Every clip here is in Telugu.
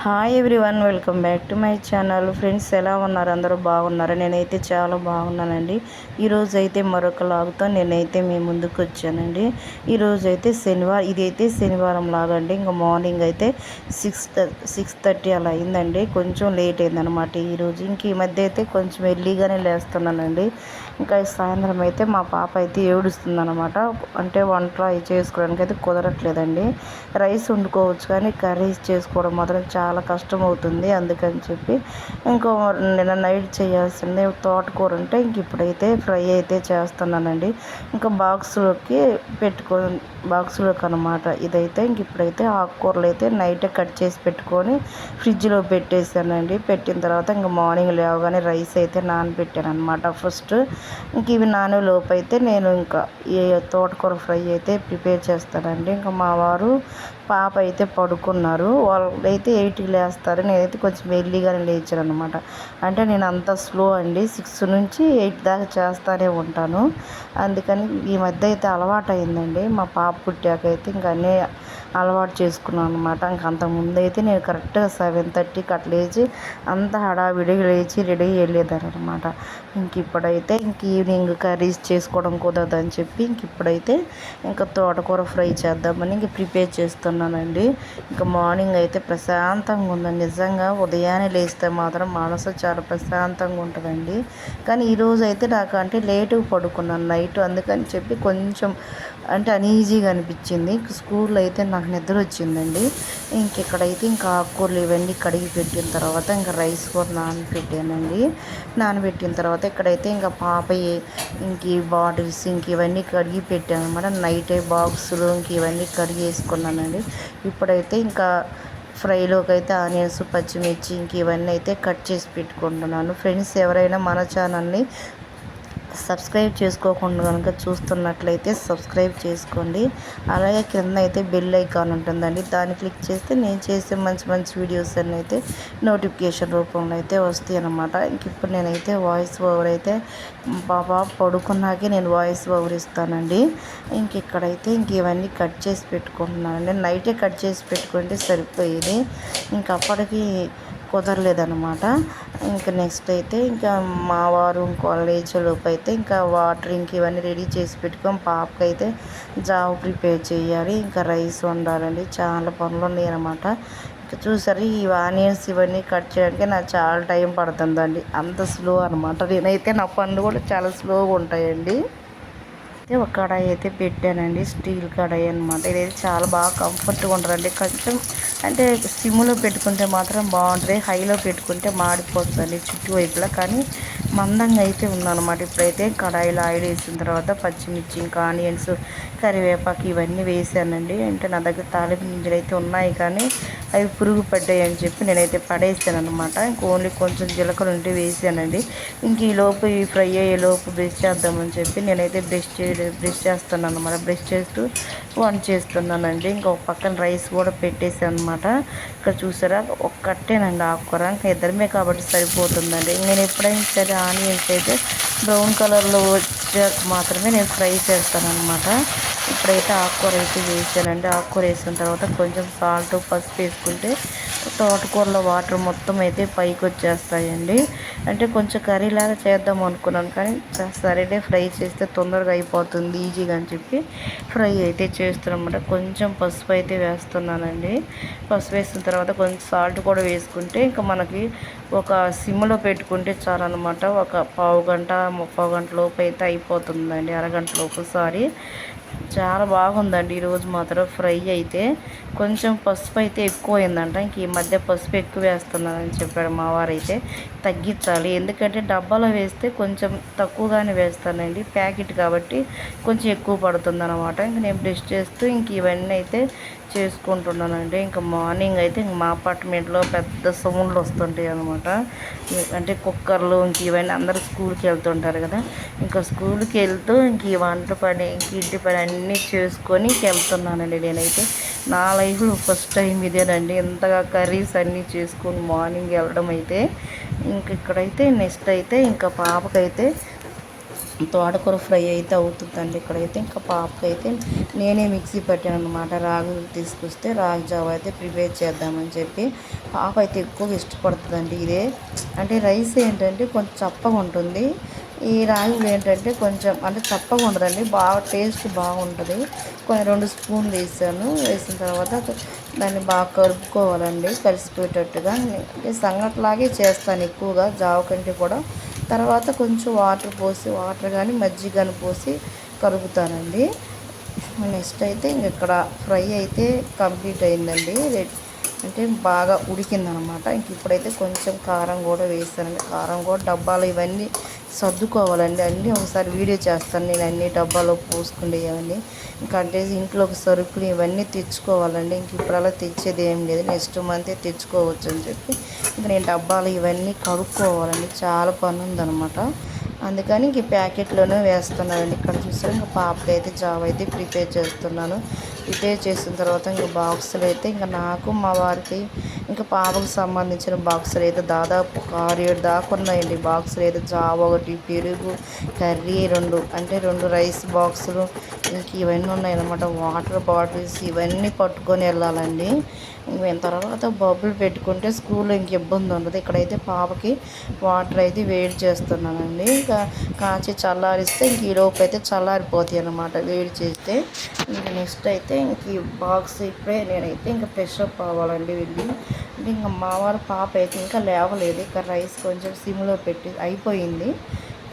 Hi everyone, welcome back to my channel. Friends, ఎలా ఉన్నారు? అందరూ బాగున్నారు? నేనైతే చాలా బాగున్నానండి. ఈరోజు అయితే మరొక లాగుతో నేనైతే మీ ముందుకు వచ్చానండి. ఈరోజు అయితే శనివారం, ఇదైతే శనివారం లాగండి. ఇంకా మార్నింగ్ అయితే 6:30 అలా అయిందండి. కొంచెం లేట్ అయిందనమాట ఈరోజు. ఇంక ఈ మధ్య అయితే కొంచెం ఎర్లీగానే లేస్తున్నానండి. ఇంకా సాయంత్రం అయితే మా పాప అయితే ఏడుస్తుంది అనమాట. అంటే వంట చేసుకోవడానికి అయితే కుదరట్లేదండి. రైస్ వండుకోవచ్చు కానీ కర్రీస్ చేసుకోవడం మాత్రం చాలా కష్టం అవుతుంది. అందుకని చెప్పి ఇంకో నిన్న నైట్ చేయాల్సిందే తోటకూర ఉంటే ఇంక ఇప్పుడైతే ఫ్రై అయితే చేస్తున్నానండి. ఇంకా బాక్స్లోకి అనమాట ఇదైతే. ఇంక ఇప్పుడైతే ఆకుకూరలు అయితే నైటే కట్ చేసి పెట్టుకొని ఫ్రిడ్జ్లో పెట్టేశానండి. పెట్టిన తర్వాత ఇంకా మార్నింగ్ లేవగానే రైస్ అయితే నానబెట్టాను అనమాట ఫస్ట్. ఇంక ఇవి నానే లోపు అయితే నేను ఇంకా ఈ తోటకూర ఫ్రై అయితే ప్రిపేర్ చేస్తానండి. ఇంకా మా వారు పాప అయితే పడుకున్నారు. వాళ్ళైతే 8కి లేస్తారు. నేనైతే కొంచెం ఎర్లీగానే లేచాను అనమాట. అంటే నేను అంత స్లో అండి. 6 నుంచి 8 దాకా చేస్తూనే ఉంటాను. అందుకని ఈ మధ్య అయితే అలవాటు అయిందండి. మా పాప పుట్టాక అయితే ఇంకా అన్నీ అలవాటు చేసుకున్నాను అనమాట. ఇంక అంతకుముందు అయితే నేను కరెక్ట్గా 7:30కి అట్లా లేచి అంత హడావిడిగా లేచి రెడీ వెళ్ళేదాన్ని అనమాట. ఇప్పుడైతే ఈవినింగ్ కర్రీస్ చేసుకోవడం కుదరదని చెప్పి ఇప్పుడైతే ఇంకా తోటకూర ఫ్రై చేద్దామని ప్రిపేర్ చేస్తున్నానండి. ఇంకా మార్నింగ్ అయితే ప్రశాంతంగా ఉందండి. నిజంగా ఉదయాన్నే లేస్తే మాత్రం మనసు చాలా ప్రశాంతంగా ఉంటుందండి. కానీ ఈరోజు అయితే నాకు అంటే లేటుగా పడుకున్నాను నైట్. అందుకని చెప్పి కొంచెం అంటే అన్ఈజీగా అనిపించింది. స్కూల్లో అయితే నాకు నిద్ర వచ్చిందండి. ఇక్కడైతే ఇంకా ఆకుకూరలు ఇవన్నీ కడిగి పెట్టిన తర్వాత ఇంకా రైస్ కూడా నానబెట్టానండి. నానబెట్టిన తర్వాత ఇక్కడైతే ఇంకా పాప ఈ బాటిల్స్ ఇవన్నీ కడిగి పెట్టాను అనమాట. నైటే బాక్సులు ఇవన్నీ కడిగి వేసుకున్నానండి. ఇప్పుడైతే ఇంకా ఫ్రైలోకి అయితే ఆనియన్స్, పచ్చిమిర్చి ఇవన్నీ అయితే కట్ చేసి పెట్టుకుంటున్నాను. ఫ్రెండ్స్, ఎవరైనా మన ఛానల్ని సబ్స్క్రైబ్ చేసుకోకుండా కనుక చూస్తున్నట్లయితే సబ్స్క్రైబ్ చేసుకోండి. అలాగే కింద అయితే బెల్ ఐకాన్ ఉంటుందండి. దాన్ని క్లిక్ చేస్తే నేను చేసే మంచి మంచి వీడియోస్ అన్నీ అయితే నోటిఫికేషన్ రూపంలో అయితే వస్తాయి అన్నమాట. ఇప్పుడు నేనైతే వాయిస్ ఓవర్ అయితే బాబా పడుకున్నాకే నేను వాయిస్ ఓవర్ ఇస్తానండి. ఇక్కడైతే ఇవన్నీ కట్ చేసి పెట్టుకుంటున్నానండి. నైటే కట్ చేసి పెట్టుకుంటే సరిపోయేది. అప్పటికి కుదరలేదనమాట. నెక్స్ట్ అయితే మా వారు లేచేలోపు అయితే వాటర్ ఇవన్నీ రెడీ చేసి పెట్టుకొని పాపకైతే జావ ప్రిపేర్ చేయాలి. రైస్ వండాలండి. చాలా పనులు ఉన్నాయి అనమాట. చూసారు, ఈ ఆనియన్స్ ఇవన్నీ కట్ చేయడానికి నాకు చాలా టైం పడుతుందండి. అంత స్లో అనమాట. నేనైతే నా పనులు కూడా చాలా స్లోగా ఉంటాయండి. అయితే ఒక కడాయి అయితే పెట్టానండి. స్టీల్ కడాయి అనమాట. ఇదైతే చాలా బాగా కంఫర్ట్గా ఉంటుందండి. కొంచెం అంటే సిమ్లో పెట్టుకుంటే మాత్రం బాగుంటుంది. హైలో పెట్టుకుంటే మాడిపోతుందండి చుట్టువైపులా. కానీ మందంగా అయితే ఉందన్నమాట. ఇప్పుడైతే కడాయిలో ఆయిల్ వేసిన తర్వాత పచ్చిమిర్చి ఆనియన్స్, కరివేపాకు ఇవన్నీ వేసానండి. అంటే నా దగ్గర తాలింపు గింజలు అయితే ఉన్నాయి కానీ అవి పురుగు పడ్డాయి అని చెప్పి నేనైతే పడేసాను అనమాట. ఓన్లీ కొంచెం జీలకర్ర ఉంటే వేసానండి. ఈలోపు ఈ ఫ్రై అయ్యేలోపు బ్రష్ చేద్దామని చెప్పి నేనైతే బ్రష్ చేస్తున్నాను అనమాట. బ్రష్ చేస్తూ వంట చేస్తున్నానండి. ఒక పక్కన రైస్ కూడా పెట్టేసాను అనమాట. ఇక్కడ చూసారా, ఒక్కటేనండి ఆకుకూర. ఇద్దరమే కాబట్టి సరిపోతుందండి. నేను ఎప్పుడైనా సరే ఆనియన్స్ అయితే బ్రౌన్ కలర్లో వచ్చాక మాత్రమే నేను ఫ్రై చేస్తాను అనమాట. ఇప్పుడైతే ఆకుకూర అయితే వేసానండి. ఆకుకూర వేసిన తర్వాత కొంచెం సాల్ట్, పసుపు వేసుకుంటే తోటకూరలో వాటర్ మొత్తం అయితే పైకి వచ్చేస్తాయండి. అంటే కొంచెం కర్రీలాగా చేద్దాం అనుకున్నాను కానీ సరేనే ఫ్రై చేస్తే తొందరగా అయిపోతుంది ఈజీగా అని చెప్పి ఫ్రై అయితే చేస్తున్నామన్నమాట. కొంచెం పసుపు అయితే వేస్తున్నానండి. పసుపు వేసిన తర్వాత కొంచెం సాల్ట్ కూడా వేసుకుంటే మనకి ఒక సిమ్లో పెట్టుకుంటే చాలన్నమాట. ఒక పావు గంట, 30 గంట లోపు అయితే అయిపోతుందండి. అరగంట లోపు. చాలా బాగుందండి ఈరోజు మాత్రం ఫ్రై అయితే. కొంచెం పసుపు అయితే ఎక్కువ అయిందంట. ఈ మధ్య పసుపు ఎక్కువ వేస్తున్నానని చెప్పాడు మా వారైతే. తగ్గించాలి, ఎందుకంటే డబ్బాలో వేస్తే కొంచెం తక్కువగానే వేస్తానండి. ప్యాకెట్ కాబట్టి కొంచెం ఎక్కువ పడుతుంది అనమాట. నేను బ్రష్ చేస్తూ ఇవన్నీ అయితే చేసుకుంటున్నానండి. మార్నింగ్ అయితే మా అపార్ట్మెంట్లో పెద్ద సౌండ్లు వస్తుంటాయి అనమాట. అంటే కుక్కర్లు ఇవన్నీ అందరూ స్కూల్కి వెళ్తుంటారు కదా. స్కూల్కి వెళ్తూ ఈ వంట పని ఇంటి పని అన్నీ చేసుకొని వెళ్తున్నానండి. నేనైతే నా లైఫ్లో ఫస్ట్ టైం ఇదేనండి, ఇంతగా కర్రీస్ అన్నీ చేసుకొని మార్నింగ్ వెళ్ళడం అయితే. ఇక్కడైతే నెక్స్ట్ అయితే పాపకైతే తోటకూర ఫ్రై అయితే అవుతుందండి. ఇక్కడైతే ఇంకా పాపకైతే నేనే మిక్సీ పట్టాను అనమాట. రాగి తీసుకొస్తే రాగి జావ అయితే ప్రిపేర్ చేద్దామని చెప్పి. పాప అయితే ఎక్కువగా ఇష్టపడుతుందండి ఇదే. అంటే రైస్ ఏంటంటే కొంచెం చప్పగా ఉంటుంది, ఈ రాగులు ఏంటంటే కొంచెం అంటే చప్పగా ఉండదండి, బాగా టేస్ట్ బాగుంటుంది. కొన్ని 2 స్పూన్లు వేసాను. వేసిన తర్వాత దాన్ని బాగా కలుపుకోవాలండి కలిసిపోయేటట్టుగా. అంటే సంగట్లాగే చేస్తాను ఎక్కువగా జావ కంటే కూడా. తర్వాత కొంచెం వాటర్ కానీ మజ్జిగ కానీ పోసి కలుపుతానండి. నెక్స్ట్ అయితే ఇంక ఇక్కడ ఫ్రై అయితే కంప్లీట్ అయిందండి. అంటే బాగా ఉడికిందనమాట. ఇంక ఇప్పుడైతే కొంచెం కారం కూడా వేస్తానండి. కారం కూడా డబ్బాలు ఇవన్నీ సర్దుకోవాలండి. అన్నీ ఒకసారి వీడియో చేస్తాను నేను, అన్ని డబ్బాలో పోసుకునేవన్నీ. ఇంకా అంటే ఇంట్లోకి సరుకులు ఇవన్నీ తెచ్చుకోవాలండి. ఇంక ఇప్పుడు అలా తెచ్చేది ఏం లేదు, నెక్స్ట్ మంతే తెచ్చుకోవచ్చు అని చెప్పి ఇంక నేను డబ్బాలు ఇవన్నీ కడుక్కోవాలండి. చాలా పని ఉందనమాట. అందుకని ఇంక ప్యాకెట్లోనే వేస్తున్నానండి. ఇక్కడ చూసారు ఇంకా పాపకి అయితే జావ అయితే ప్రిపేర్ చేస్తున్నాను. ప్రిపేర్ చేసిన తర్వాత ఇంకా బాక్సులు అయితే ఇంకా నాకు మా వారికి ఇంకా పాపకు సంబంధించిన బాక్సులు అయితే దాదాపు ఒక 6-7 దాకా ఉన్నాయండి. బాక్సులు అయితే జావ ఒకటి, పెరుగు, కర్రీ 2 అంటే 2 రైస్ బాక్సులు, ఇంక ఇవన్నీ ఉన్నాయన్నమాట. వాటర్ బాటిల్స్ ఇవన్నీ పట్టుకొని వెళ్ళాలండి. మేము తర్వాత బబ్బులు పెట్టుకుంటే స్కూల్లో ఇంక ఇబ్బంది ఉండదు. ఇక్కడైతే పాపకి వాటర్ అయితే వేడి చేస్తున్నానండి. ఇంకా కాచి చల్లారిస్తే ఇంక ఈలోపు అయితే చల్లారిపోతాయి అన్నమాట వేడి చేస్తే. ఇంక నెక్స్ట్ అయితే ఇంక ఈ బాక్స్ ఇప్పుడే నేనైతే ఇంకా ఫ్రెష్ అప్ అవ్వాలండి వెళ్ళి. అంటే ఇంకా మా వారు పాప అయితే ఇంకా లేవలేదు. ఇక్కడ రైస్ కొంచెం సిమ్లో పెట్టి అయిపోయింది.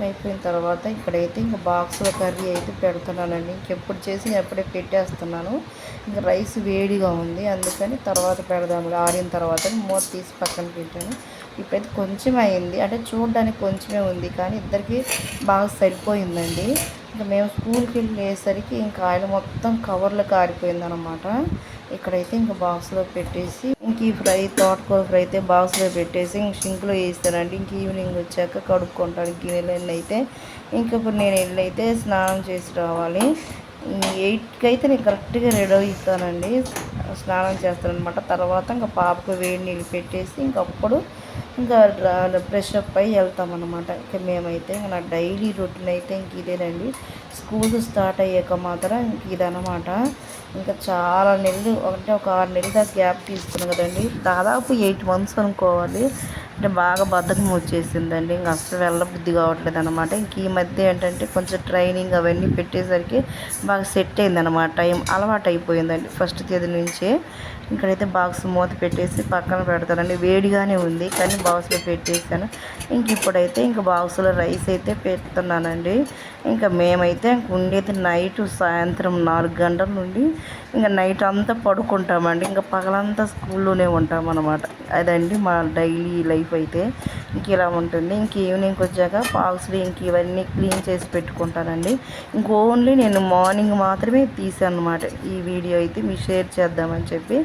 అయిపోయిన తర్వాత ఇక్కడైతే ఇంకా బాక్స్లో కర్రీ అయితే పెడుతున్నానండి. ఇంకెప్పుడు చేసి ఎప్పుడే పెట్టేస్తున్నాను. ఇంకా రైస్ వేడిగా ఉంది, అందుకని తర్వాత పెడదాం ఆరిన తర్వాత మూత తీసి పక్కన పెట్టాను. ఇప్పుడైతే కొంచెం అయింది, అంటే చూడడానికి కొంచెమే ఉంది కానీ ఇద్దరికి బాగా సరిపోయిందండి. ఇంకా మేము స్కూల్కి వెళ్ళేసరికి ఇంకా ఆయిల్ మొత్తం కవర్లో కారిపోయిందనమాట. ఇక్కడైతే ఇంకా బాక్స్లో పెట్టేసి ఇంక ఈ తోటకూర ఫ్రై అయితే బాక్స్లో పెట్టేసి ఇంక షింక్లో వేస్తానండి. ఇంక ఈవినింగ్ వచ్చాక కడుక్కుంటాను గిన్నెలన్నీ అయితే. ఇప్పుడు నేను వెళ్ళైతే స్నానం చేసి రావాలి. 8కి అయితే నేను కరెక్ట్గా రెడీ అవుతానండి, స్నానం చేస్తానమాట. తర్వాత ఇంకా పాపకు వేడి నీళ్ళు పెట్టేసి ఇంకప్పుడు ఇంకా ఫ్రెష్ అప్ అయ్యి వెళ్తామన్నమాట. ఇంకా మేమైతే నా డైలీ రొటీన్ అయితే ఇంక ఇదేనండి. స్కూల్ స్టార్ట్ అయ్యాక మాత్రం ఇంక ఇదనమాట. ఇంకా చాలా నెలలు అంటే ఒక 6 నెలల దాకా గ్యాప్ తీసుకున్నాను కదండి, దాదాపు 8 మంత్స్ అనుకోవాలి. అంటే బాగా బద్ధకం వచ్చేసిందండి, ఇంక అసలు వెళ్ళబుద్ధి కావట్లేదు అనమాట. ఇంక ఈ మధ్య ఏంటంటే కొంచెం ట్రైనింగ్ అవన్నీ పెట్టేసరికి బాగా సెట్ అయిందనమాట, టైం అలవాటు అయిపోయిందండి ఫస్ట్ తేదీ నుంచే. ఇక్కడైతే బాక్స్ మూత పెట్టేసి పక్కన పెడతానండి. వేడిగానే ఉంది కానీ బాక్స్లో పెట్టేసాను. ఇప్పుడైతే బాక్స్లో రైస్ అయితే పెడుతున్నానండి. ఇంకా మేమైతే ఉండేది నైట్ సాయంత్రం 4 గంటల నుండి ఇంకా నైట్ అంతా పడుకుంటామండి. ఇంకా పగలంతా స్కూల్లోనే ఉంటామన్నమాట. అదండి మా డైలీ లైఫ్ అయితే ఇలా ఉంటుంది. ఈవినింగ్కి వచ్చాక బాక్స్లు ఇవన్నీ క్లీన్ చేసి పెట్టుకుంటానండి. ఓన్లీ నేను మార్నింగ్ మాత్రమే తీసాను అనమాట ఈ వీడియో అయితే మీకు షేర్ చేద్దామని చెప్పి.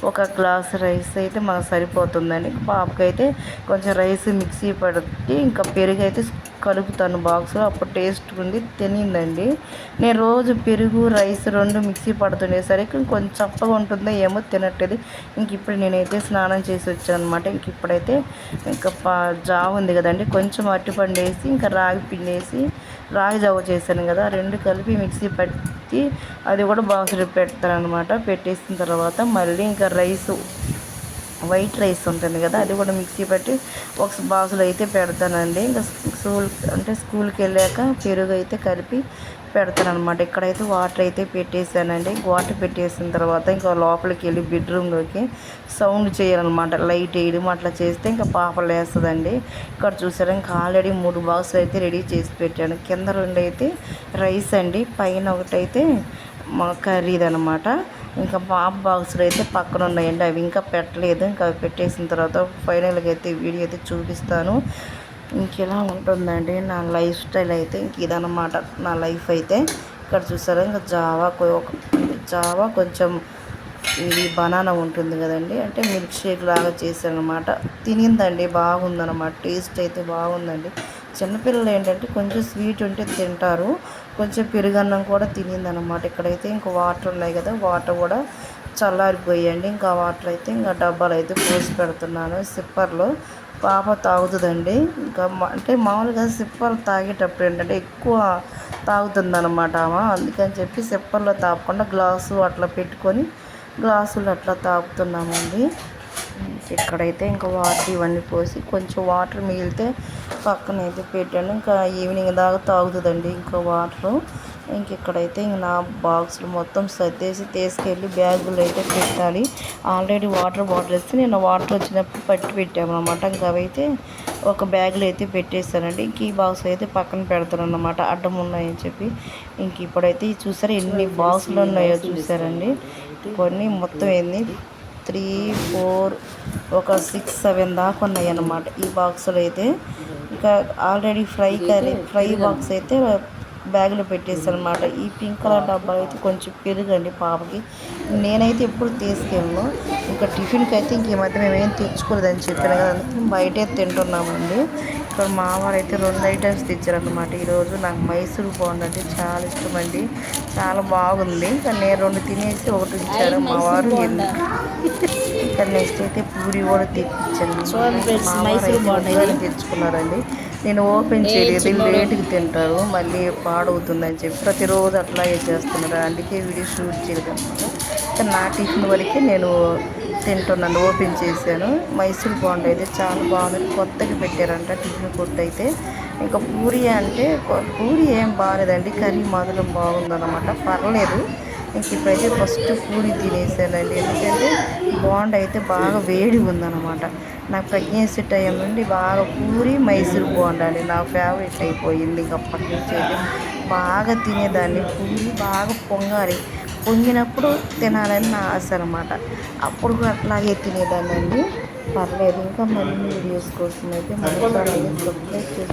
ఒక గ్లాస్ రైస్ అయితే మాకు సరిపోతుందండి. పాపకైతే కొంచెం రైస్ మిక్సీ పడితే ఇంకా పెరుగు అయితే కలుపుతాను బాక్స్లో, అప్పుడు టేస్ట్ ఉంది తినిందండి. నేను రోజు పెరుగు రైస్ 2 మిక్సీ పడుతుండేసరికి కొంచెం చప్పగా ఉంటుందో ఏమో తినట్లేదు. ఇప్పుడు నేనైతే స్నానం చేసి వచ్చాను అనమాట. ఇప్పుడైతే జావ ఉంది కదండి, కొంచెం అరటిపండు వేసి ఇంకా రాగి పిండి వేసి రాగి జావ చేశాను కదా, 2 కలిపి మిక్సీ పట్టి అది కూడా బాక్స్లో పెడతాను అనమాట. పెట్టేసిన తర్వాత మళ్ళీ ఇంకా వైట్ రైస్ ఉంటుంది కదా, అది కూడా మిక్సీ పట్టి ఒక బాక్స్లో అయితే పెడతానండి. ఇంకా స్కూల్కి వెళ్ళాక పెరుగు అయితే కలిపి పెడతాను అనమాట. ఇక్కడైతే వాటర్ అయితే పెట్టేశానండి. వాటర్ పెట్టేసిన తర్వాత ఇంకా లోపలికి వెళ్ళి బెడ్రూమ్లోకి సౌండ్ చేయాలన్నమాట, లైట్ వేయడం అట్లా చేస్తే ఇంకా పాప లేస్తుందండి. ఇక్కడ చూసారా ఇంకా ఆల్రెడీ 3 బాక్సులు అయితే రెడీ చేసి పెట్టాను. కింద 2 అయితే రైస్ అండి, పైన ఒకటైతే మా కర్రీదనమాట. ఇంకా పాప బాక్సులు అయితే పక్కన ఉన్నాయండి, అవి ఇంకా పెట్టలేదు. ఇంకా అవి పెట్టేసిన తర్వాత ఫైనల్గా అయితే వీడియో అయితే చూపిస్తాను. ఇలా ఉంటుందండి నా లైఫ్ స్టైల్ అయితే. ఇదనమాట నా లైఫ్ అయితే. ఇక్కడ చూసారా ఇంకా జావా కొంచెం ఇది బనానా ఉంటుంది కదండి, అంటే మిల్క్ షేక్ లాగా చేశానమాట. తినిందండి, బాగుందన్నమాట, టేస్ట్ అయితే బాగుందండి. చిన్నపిల్లలు ఏంటంటే కొంచెం స్వీట్ ఉంటే తింటారు, కొంచెం పెరుగన్నం కూడా తినిందనమాట. ఇక్కడైతే ఇంకా వాటర్ ఉన్నాయి కదా, వాటర్ కూడా చల్లారిపోయాయండి. ఇంకా వాటర్ అయితే ఇంకా డబ్బాలు అయితే పోసి పెడుతున్నాను సిప్పర్లో. పాప తాగుతుందండి. ఇంకా అంటే మామూలుగా సిప్పర్లు తాగేటప్పుడు ఏంటంటే ఎక్కువ తాగుతుందన్నమాట ఆమె. అందుకని చెప్పి సిప్పర్లో తాగకుండా గ్లాసు అట్లా పెట్టుకొని గ్లాసులు అట్లా తాగుతున్నామండి. ఇక్కడైతే ఇంకా వాటర్ ఇవన్నీ పోసి కొంచెం వాటర్ మిగిలితే పక్కన అయితే పెట్టాను. ఇంకా ఈవినింగ్ దాకా తాగుతుందండి ఇంకా వాటరు. ఇంక ఇక్కడైతే ఇంక నా బాక్సులు మొత్తం సర్దేసి తీసుకెళ్ళి బ్యాగులు అయితే పెట్టాలి. ఆల్రెడీ వాటర్ బాటిల్ వేస్తే నేను వాటర్ వచ్చినప్పుడు పట్టి పెట్టామన్నమాట. ఇంకా అవైతే ఒక బ్యాగులో అయితే పెట్టేశానండి. ఇంక ఈ బాక్స్ అయితే పక్కన పెడతాను అన్నమాట, అడ్డం ఉన్నాయని చెప్పి. ఇంక ఇప్పుడైతే చూసారా ఎన్ని బాక్సులు ఉన్నాయో చూసారండి. కొన్ని మొత్తం ఎన్ని 3, 4 ఒక 6, 7 దాకా ఉన్నాయి అన్నమాట ఈ బాక్సులు అయితే. ఇంకా ఆల్రెడీ ఫ్రై బాక్స్ అయితే బ్యాగ్లో పెట్టేస్తాను అనమాట. ఈ పింక్ కలర్ డబ్బా అయితే కొంచెం పెరుగండి పాపకి. నేనైతే ఎప్పుడు తీసుకెళ్ళను. ఇంకా టిఫిన్కి అయితే ఇంక ఈ మధ్య మేమేం తెచ్చుకోలేదని చెప్పాను కదా, అందుకే బయటే తింటున్నామండి. ఇక్కడ మా వారు అయితే 2 ఐటమ్స్ తెచ్చారనమాట ఈరోజు. నాకు మైసూర్ బోండా అంటే చాలా ఇష్టం అండి, చాలా బాగుంది. ఇంకా నేను 2 తినేసి 1 ఇచ్చారు మా వారు. ఇంకా నెక్స్ట్ అయితే పూరి కూడా తెప్పించాను. మా వారు అయితే తెచ్చుకున్నారండి. నేను ఓపెన్ చేయలేదు, లేట్కి తింటారు మళ్ళీ పాడవుతుందని చెప్పి ప్రతిరోజు అట్లాగే చేస్తున్నారు. అందుకే వీడియో షూట్ చేయలేదు అనమాట. నా టిఫిన్ వరకే నేను తింటున్నాను, ఓపెన్ చేశాను. మైసూర్ బోండా అయితే చాలా బాగుంది, కొత్తగా పెట్టారంట టిఫిన్ కొట్టు అయితే. ఇంకా పూరి అంటే పూరి ఏం బాగాలేదండి, కర్రీ మాత్రం బాగుందన్నమాట, పర్లేదు. ఇంక ఇప్పుడైతే ఫస్ట్ పూరి తినేసానండి, ఎందుకంటే బోండా అయితే బాగా వేడి ఉందన్నమాట. నాకు ప్రెగ్నెన్సీ టైం నుండి బాగా పూరి మైసూర్ బోండా అండి నా ఫేవరెట్ అయిపోయింది. ఇంక అప్పటి నుంచి అయితే బాగా తినేదాన్ని. పూరి బాగా పొంగాలి, పొంగినప్పుడు తినాలని నా ఆశ అనమాట. అప్పుడు కూడా అట్లాగే తినేదాన్ని అండి, పర్లేదు. ఇంకా మరిన్ని వీడియోస్ కోసం అయితే మన ఛానల్ని సబ్స్క్రైబ్ చేసి